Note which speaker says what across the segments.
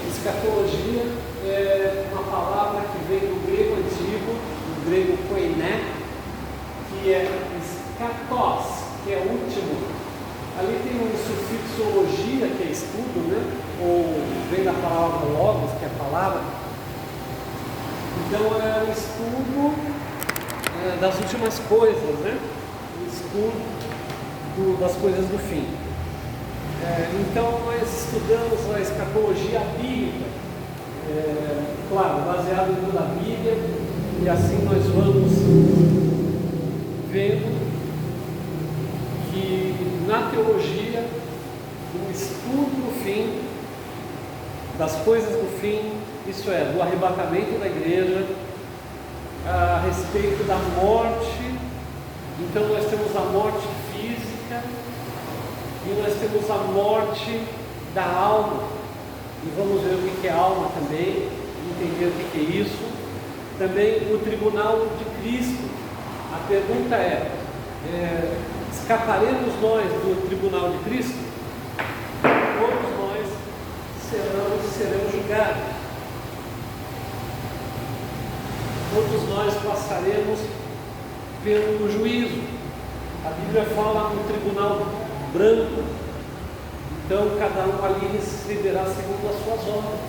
Speaker 1: Escatologia é uma palavra que vem do grego antigo, do grego koiné, que é skatos, que é último. Ali tem um sufixo logia, que é estudo, né? Ou vem da palavra logos, que é palavra. Então é o estudo das últimas coisas, né? O estudo das coisas do fim. Então nós estudamos a escatologia bíblica, claro, baseado em toda a Bíblia, e assim nós vamos vendo que na teologia, o estudo do fim, das coisas do fim, isso é, do arrebatamento da igreja, a respeito da morte. Então nós temos a morte física e nós temos a morte da alma, e vamos ver o que é alma também, entender o que é isso. Também o tribunal de Cristo. A pergunta escaparemos nós do tribunal de Cristo? Todos nós seremos julgados. Todos nós passaremos pelo juízo. A Bíblia fala no tribunal branco. Então cada um ali receberá segundo as suas obras.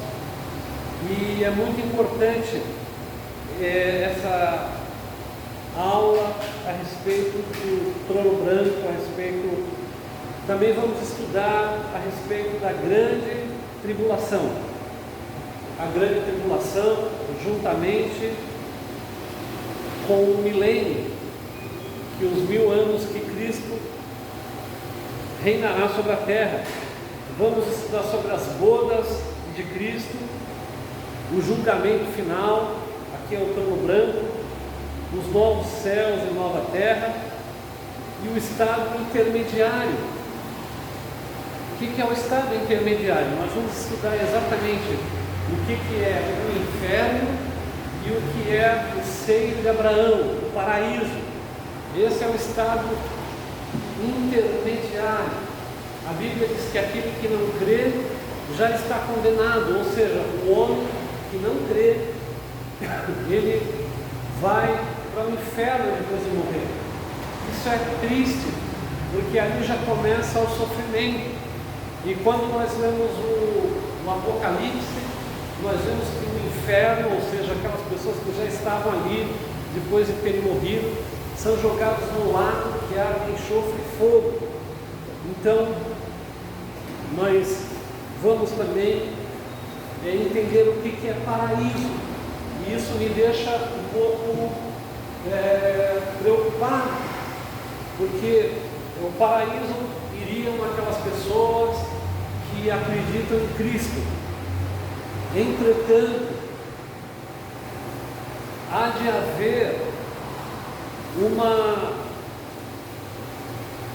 Speaker 1: E é muito importante essa aula a respeito do trono branco, a respeito. Também vamos estudar a respeito da grande tribulação. A grande tribulação, juntamente com o milênio, que os 1000 anos que Cristo reinará sobre a terra. Vamos estudar sobre as bodas de Cristo, o julgamento final, aqui é o trono branco, os novos céus e nova terra, e o estado intermediário. O que é o estado intermediário? Nós vamos estudar exatamente o que é o inferno e o que é o seio de Abraão, o paraíso. Esse é o estado intermediário. A Bíblia diz que aquele que não crê já está condenado, ou seja, o homem que não crê, ele vai para o inferno depois de morrer. Isso é triste, porque ali já começa o sofrimento. E quando nós lemos o Apocalipse, nós vemos que o inferno, ou seja, aquelas pessoas que já estavam ali depois de terem morrido, são jogados no lago que arde enxofre e fogo. Então, nós vamos também entender o que é paraíso. E isso me deixa um pouco preocupado, porque o paraíso iriam aquelas pessoas que acreditam em Cristo. Entretanto, há de haver uma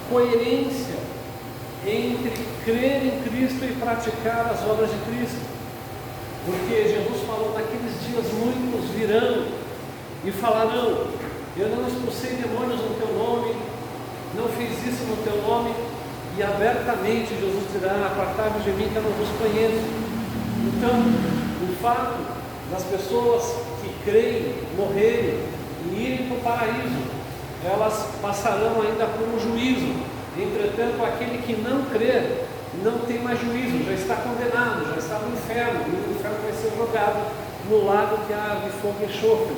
Speaker 1: coerência entre crer em Cristo e praticar as obras de Cristo, porque Jesus falou: naqueles dias muitos virão e falarão: eu não expulsei demônios no teu nome, não fiz isso no teu nome, e abertamente Jesus dirá: apartai-vos de mim que eu não vos conheço. Então, o fato das pessoas que creem morrerem e irem para o paraíso, elas passarão ainda por um juízo. Entretanto, aquele que não crê não tem mais juízo, já está condenado, já está no inferno, e o inferno vai ser jogado no lago que arde fogo e enxofre.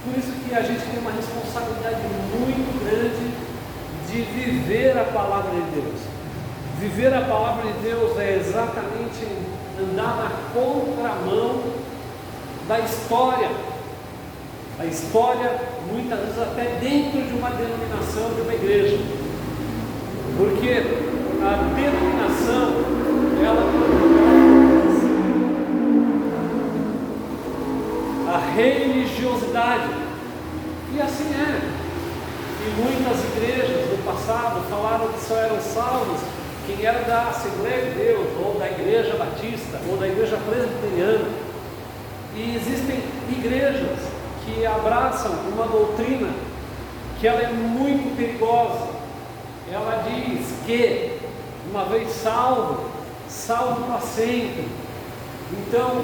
Speaker 1: Por isso que a gente tem uma responsabilidade muito grande de viver a palavra de Deus. Viver a palavra de Deus é exatamente andar na contramão da história. A história, muitas vezes até dentro de uma denominação, de uma igreja. Porque a denominação, ela a religiosidade, e assim é. E muitas igrejas do passado falaram que só eram salvos quem era da Assembleia de Deus, ou da Igreja Batista, ou da Igreja Presbiteriana. E existem igrejas que abraçam uma doutrina que ela é muito perigosa. Ela diz que uma vez salvo, salvo para sempre. Então,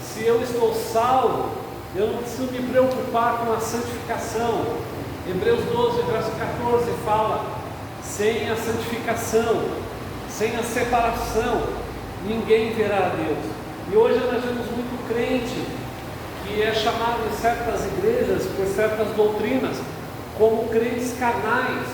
Speaker 1: se eu estou salvo, eu não preciso me preocupar com a santificação. Hebreus 12, verso 14 fala: sem a santificação, sem a separação, ninguém verá a Deus. E hoje nós vemos muito crente que é chamado em certas igrejas, por certas doutrinas, como crentes carnais.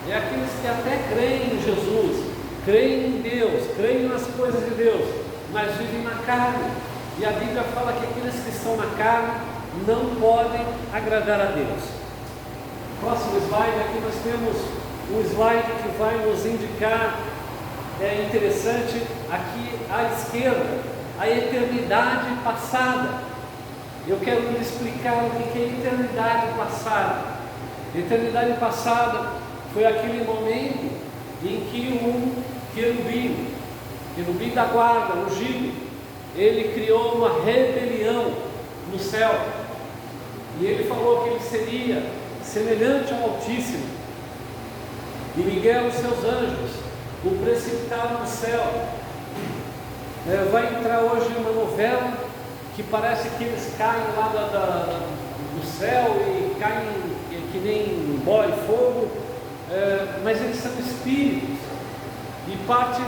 Speaker 1: É aqueles que até creem em Jesus, creem em Deus, creem nas coisas de Deus, mas vivem na carne. E a Bíblia fala que aqueles que estão na carne não podem agradar a Deus. Próximo slide, aqui nós temos um slide que vai nos indicar, é interessante, aqui à esquerda, a eternidade passada. Eu quero lhe explicar o que é eternidade passada. Eternidade passada foi aquele momento em que um querubim da guarda, ungido, ele criou uma rebelião no céu. E ele falou que ele seria semelhante ao Altíssimo. E Miguel e os seus anjos o precipitaram no céu. Vai entrar hoje uma novela que parece que eles caem lá do céu e caem que nem bola de fogo, mas eles são espíritos. E parte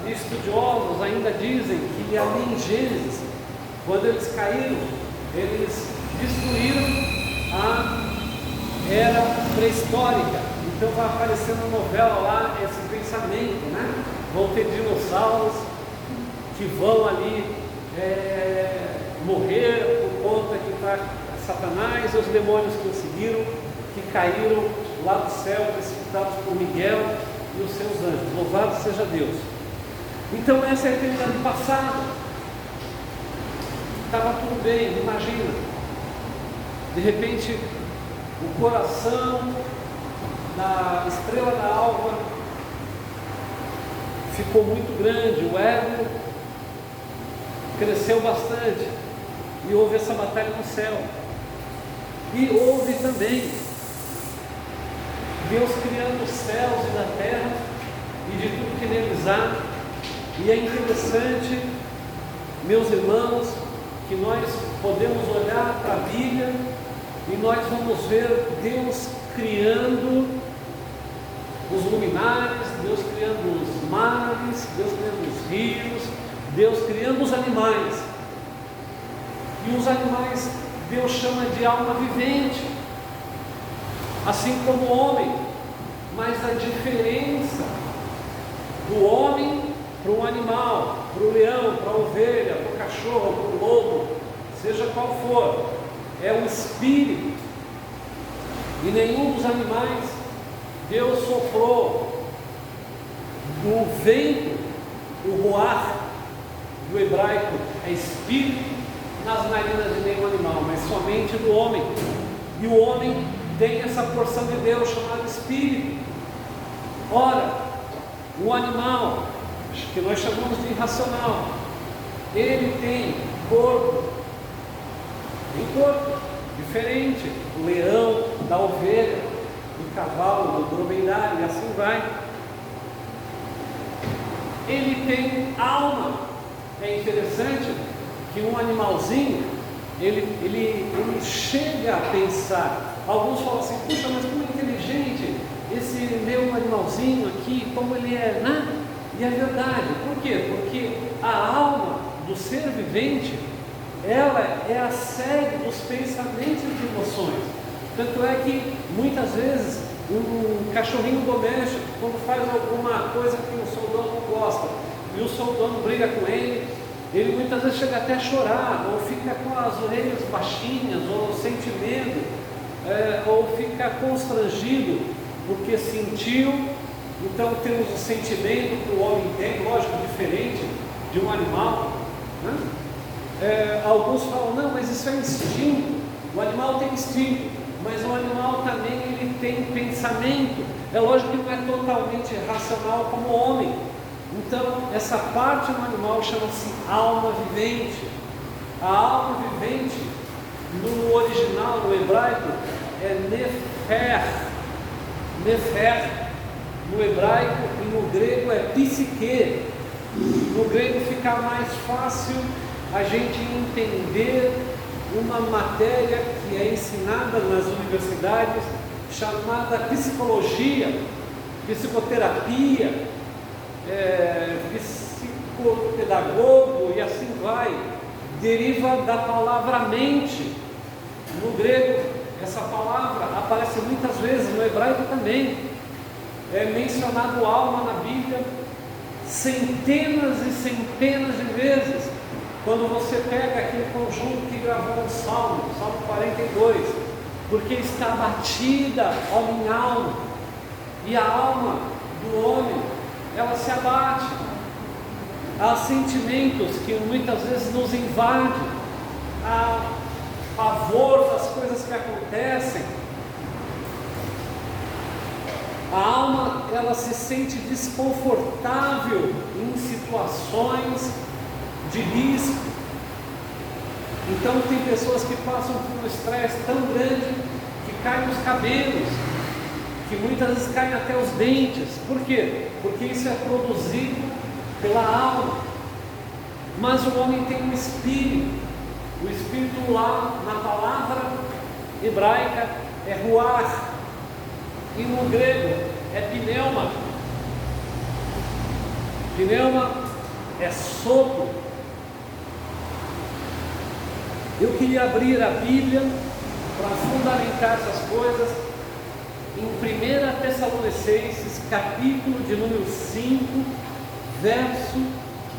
Speaker 1: de estudiosos ainda dizem que ali em Gênesis, quando eles caíram, eles destruíram a era pré-histórica. Então vai aparecer na novela lá esse pensamento, né? Vão ter dinossauros que vão ali morrer por conta que está Satanás e os demônios que o seguiram, que caíram lá do céu, precipitados por Miguel e os seus anjos. Louvado seja Deus. Então essa é a eternidade passada. Estava tudo bem, imagina. De repente, o coração da estrela da alva ficou muito grande, o ego cresceu bastante, e houve essa batalha no céu. E houve também Deus criando os céus e da terra e de tudo que neles há. E é interessante, meus irmãos, que nós podemos olhar para a Bíblia e nós vamos ver Deus criando os luminares, Deus criando os mares, Deus criando os rios, Deus criando os animais. E os animais Deus chama de alma vivente, assim como o homem. Mas a diferença do homem para um animal, para o leão, para a ovelha, para o cachorro, para o lobo, seja qual for, é o espírito. E nenhum dos animais Deus soprou do vento, o ruach do hebraico é espírito, nas narinas de nenhum animal, mas somente do homem. E o homem tem essa porção de Deus chamada espírito. Ora, o animal, que nós chamamos de irracional, ele tem corpo diferente do leão, da ovelha, do cavalo, do dromedário, e assim vai. Ele tem alma. É interessante que um animalzinho, ele chega a pensar. Alguns falam assim: puxa, mas como é inteligente esse meu animalzinho aqui, como ele é, né? E é verdade. Por quê? Porque a alma do ser vivente, ela é a sede dos pensamentos e de emoções. Tanto é que muitas vezes um cachorrinho doméstico, quando faz alguma coisa que o seu dono não gosta e o seu dono briga com ele muitas vezes chega até a chorar, ou fica com as orelhas baixinhas, ou sente medo, ou fica constrangido porque sentiu. Então temos o sentimento que o homem tem, lógico, diferente de um animal, né? Alguns falam: não, mas isso é instinto. O animal tem instinto, mas o animal também ele tem pensamento. É lógico que não é totalmente racional como o homem. Então essa parte do animal chama-se alma vivente. A alma vivente no original, no hebraico, é nefer no hebraico, e no grego é psique. no grego fica mais fácil a gente entender uma matéria que é ensinada nas universidades chamada psicologia, psicoterapia, psicopedagogo e assim vai. Deriva da palavra mente. No grego, essa palavra aparece muitas vezes, no hebraico também. É mencionado alma na Bíblia centenas e centenas de vezes. Quando você pega aquele conjunto que gravou o Salmo 42, porque está abatida, ó minha alma, e a alma do homem, ela se abate. Há sentimentos que muitas vezes nos invadem, há pavor das coisas que acontecem. A alma, ela se sente desconfortável em situações de risco. Então tem pessoas que passam por um estresse tão grande que caem os cabelos, que muitas vezes caem até os dentes. Por quê? Porque isso é produzido pela alma. Mas o homem tem um espírito. O espírito lá na palavra hebraica é ruach, e no grego é pneuma. Pneuma é sopro. Eu queria abrir a Bíblia para fundamentar essas coisas em 1 Tessalonicenses, capítulo de número 5, verso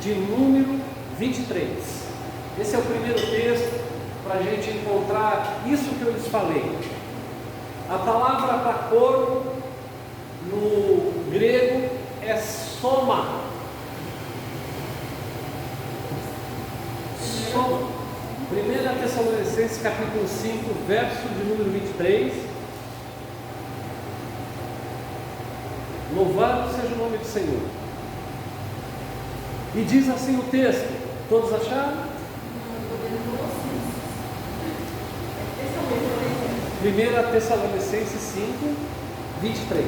Speaker 1: de número 23. Esse é o primeiro texto para a gente encontrar isso que eu lhes falei. A palavra para corpo no grego é soma. Soma. 1 Tessalonicenses capítulo 5, verso de número 23. Louvado seja o nome do Senhor. E diz assim o texto. Todos acharam? 1 Tessalonicenses 5, 23.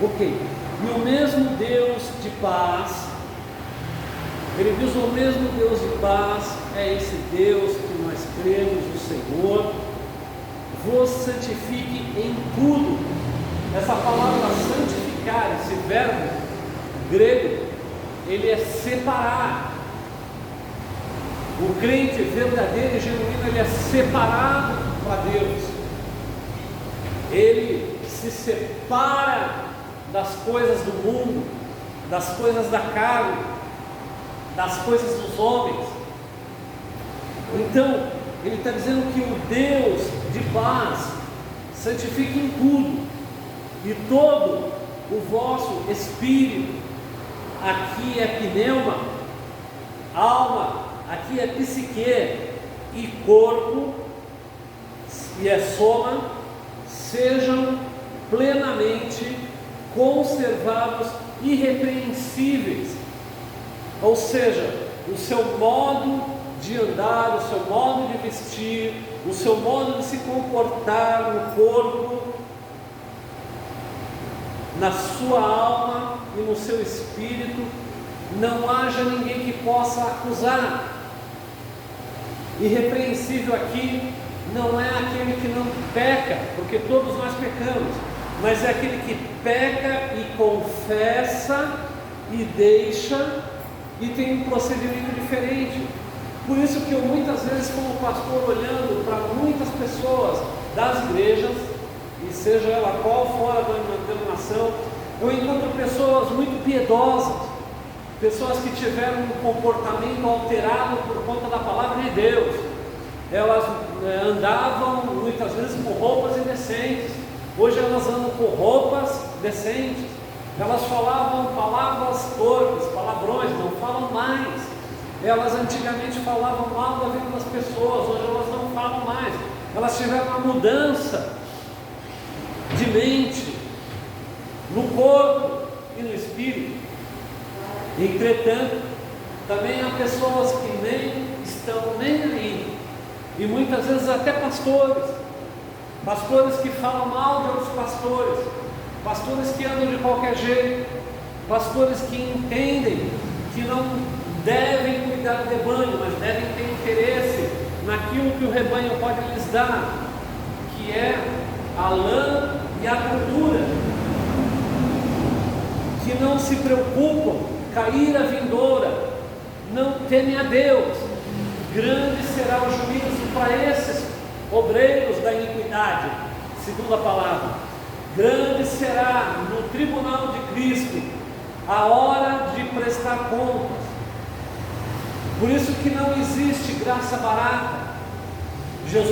Speaker 1: Ok. E o mesmo Deus de paz, ele diz: o mesmo Deus de paz é esse Deus que nós cremos no Senhor, vos santifique em tudo. Essa palavra santificar, esse verbo grego, ele é separar. O crente verdadeiro e genuíno, ele é separado para Deus. Ele se separa das coisas do mundo, das coisas da carne, das coisas dos homens. Então, ele está dizendo que o Deus de paz santifique em tudo, e todo o vosso espírito, aqui é pneuma, alma, aqui é psique, e corpo, e é soma, sejam plenamente conservados, irrepreensíveis. Ou seja, o seu modo de andar, o seu modo de vestir, o seu modo de se comportar no corpo, na sua alma e no seu espírito, não haja ninguém que possa acusar. Irrepreensível aqui não é aquele que não peca, porque todos nós pecamos, mas é aquele que peca e confessa e deixa e tem um procedimento diferente. Por isso que eu muitas vezes, como pastor, olhando para muitas pessoas das igrejas, e seja ela qual for a denominação, eu encontro pessoas muito piedosas, pessoas que tiveram um comportamento alterado por conta da palavra de Deus. Elas andavam muitas vezes com roupas indecentes, hoje elas andam com roupas decentes. Elas falavam palavras torpes, palavrões, não falam mais. Elas antigamente falavam mal da vida das pessoas, hoje elas não falam mais. Elas tiveram uma mudança de mente, no corpo e no espírito. Entretanto, também há pessoas que nem estão nem aí, e muitas vezes até pastores, pastores que falam mal de outros pastores, pastores que andam de qualquer jeito, pastores que entendem que não devem cuidar do rebanho, mas devem ter interesse naquilo que o rebanho pode lhes dar, que é a lã e a gordura, que não se preocupam, cair a vindoura, não temem a Deus. Grande será o juízo para esses obreiros da iniquidade, segundo a palavra. Grande será no tribunal de Cristo a hora de prestar contas. Por isso que não existe graça barata. Jesus